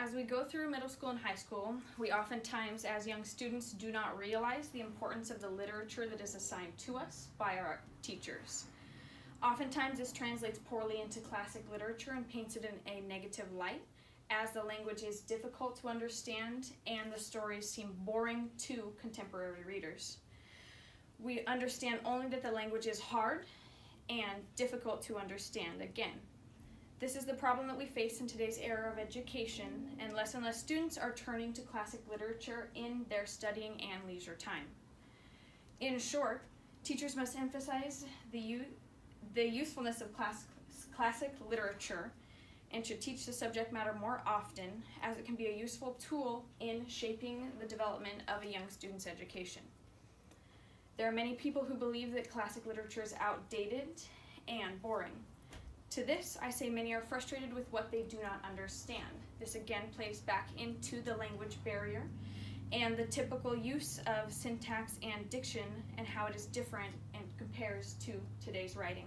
As we go through middle school and high school, we oftentimes, as young students, do not realize the importance of the literature that is assigned to us by our teachers. Oftentimes, this translates poorly into classic literature and paints it in a negative light, as the language is difficult to understand and the stories seem boring to contemporary readers. We understand only that the language is hard and difficult to understand again. This is the problem that we face in today's era of education, and less students are turning to classic literature in their studying and leisure time. In short, teachers must emphasize the usefulness of classic literature and should teach the subject matter more often, as it can be a useful tool in shaping the development of a young student's education. There are many people who believe that classic literature is outdated and boring. To this, I say many are frustrated with what they do not understand. This again plays back into the language barrier and the typical use of syntax and diction and how it is different and compares to today's writing.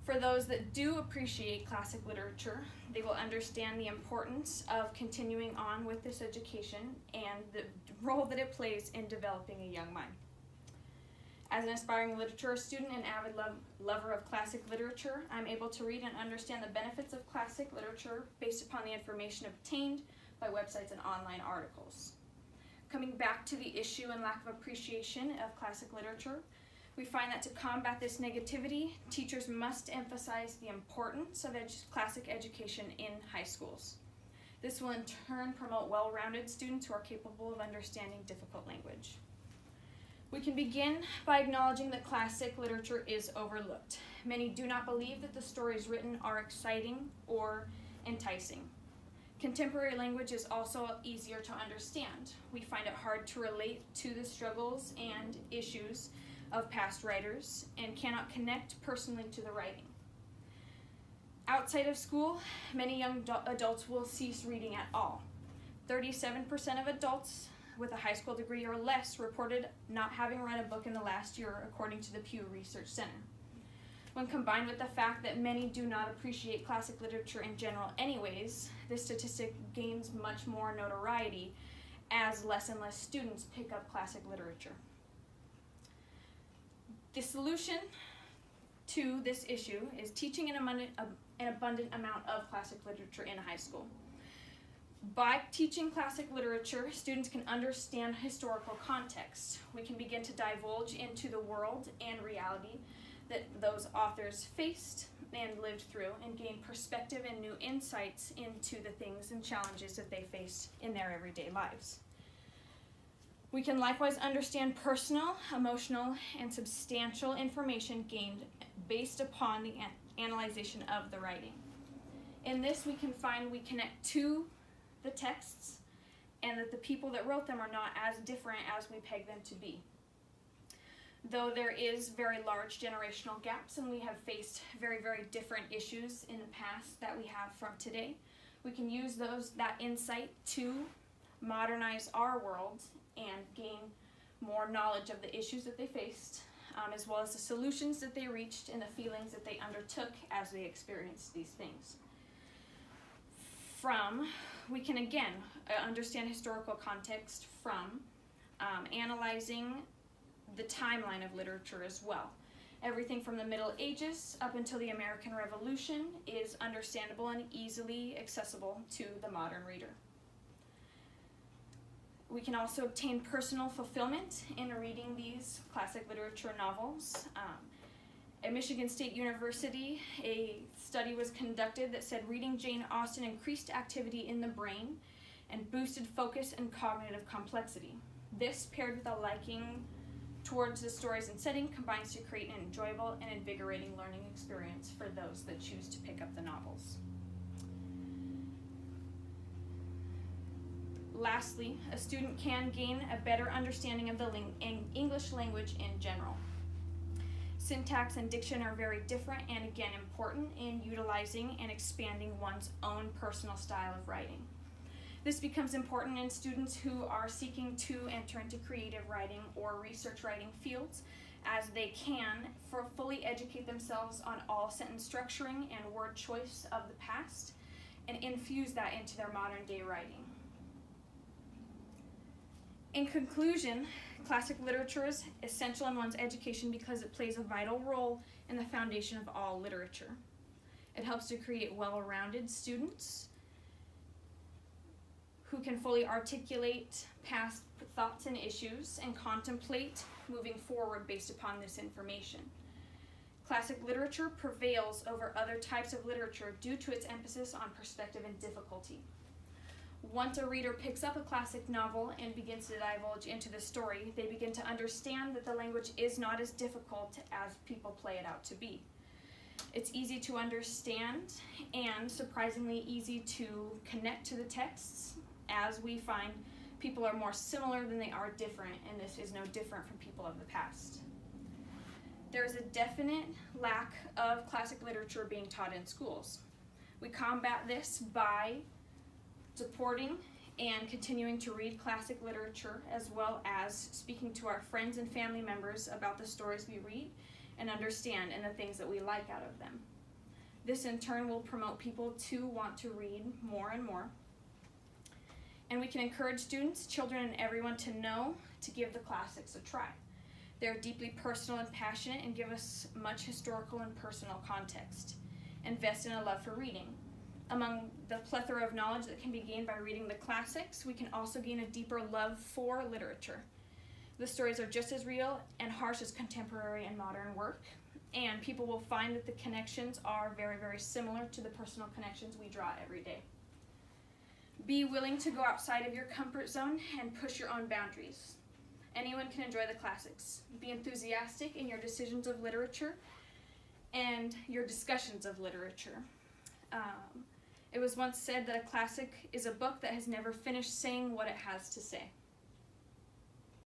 For those that do appreciate classic literature, they will understand the importance of continuing on with this education and the role that it plays in developing a young mind. As an aspiring literature student and avid lover of classic literature, I'm able to read and understand the benefits of classic literature based upon the information obtained by websites and online articles. Coming back to the issue and lack of appreciation of classic literature, we find that to combat this negativity, teachers must emphasize the importance of classic education in high schools. This will in turn promote well-rounded students who are capable of understanding difficult language. We can begin by acknowledging that classic literature is overlooked. Many do not believe that the stories written are exciting or enticing. Contemporary language is also easier to understand. We find it hard to relate to the struggles and issues of past writers and cannot connect personally to the writing. Outside of school, many young adults will cease reading at all. 37% of adults with a high school degree or less reported not having read a book in the last year, according to the Pew Research Center. When combined with the fact that many do not appreciate classic literature in general anyways, this statistic gains much more notoriety as less and less students pick up classic literature. The solution to this issue is teaching an abundant amount of classic literature in high school. By teaching classic literature, students can understand historical context. We can begin to divulge into the world and reality that those authors faced and lived through and gain perspective and new insights into the things and challenges that they faced in their everyday lives. We can likewise understand personal, emotional, and substantial information gained based upon the analyzation of the writing. In this, we connect to the texts and that the people that wrote them are not as different as we peg them to be. Though there is very large generational gaps and we have faced very, very different issues in the past that we have from today, we can use that insight to modernize our world and gain more knowledge of the issues that they faced, as well as the solutions that they reached and the feelings that they undertook as they experienced these things. We can again understand historical context from analyzing the timeline of literature as well. Everything from the Middle Ages up until the American Revolution is understandable and easily accessible to the modern reader. We can also obtain personal fulfillment in reading these classic literature novels. At Michigan State University, a study was conducted that said reading Jane Austen increased activity in the brain and boosted focus and cognitive complexity. This, paired with a liking towards the stories and setting, combines to create an enjoyable and invigorating learning experience for those that choose to pick up the novels. Lastly, a student can gain a better understanding of the English language in general. Syntax and diction are very different and again important in utilizing and expanding one's own personal style of writing. This becomes important in students who are seeking to enter into creative writing or research writing fields, as they can fully educate themselves on all sentence structuring and word choice of the past, and infuse that into their modern day writing. In conclusion, classic literature is essential in one's education because it plays a vital role in the foundation of all literature. It helps to create well-rounded students who can fully articulate past thoughts and issues and contemplate moving forward based upon this information. Classic literature prevails over other types of literature due to its emphasis on perspective and difficulty. Once a reader picks up a classic novel and begins to divulge into the story, they begin to understand that the language is not as difficult as people play it out to be. It's easy to understand and surprisingly easy to connect to the texts, as we find people are more similar than they are different, and this is no different from people of the past. There is a definite lack of classic literature being taught in schools. We combat this by supporting and continuing to read classic literature, as well as speaking to our friends and family members about the stories we read and understand and the things that we like out of them. This in turn will promote people to want to read more and more. And we can encourage students, children, and everyone to know to give the classics a try. They're deeply personal and passionate and give us much historical and personal context. Invest in a love for reading. Among the plethora of knowledge that can be gained by reading the classics, we can also gain a deeper love for literature. The stories are just as real and harsh as contemporary and modern work, and people will find that the connections are very, very similar to the personal connections we draw every day. Be willing to go outside of your comfort zone and push your own boundaries. Anyone can enjoy the classics. Be enthusiastic in your decisions of literature and your discussions of literature. It was once said that a classic is a book that has never finished saying what it has to say.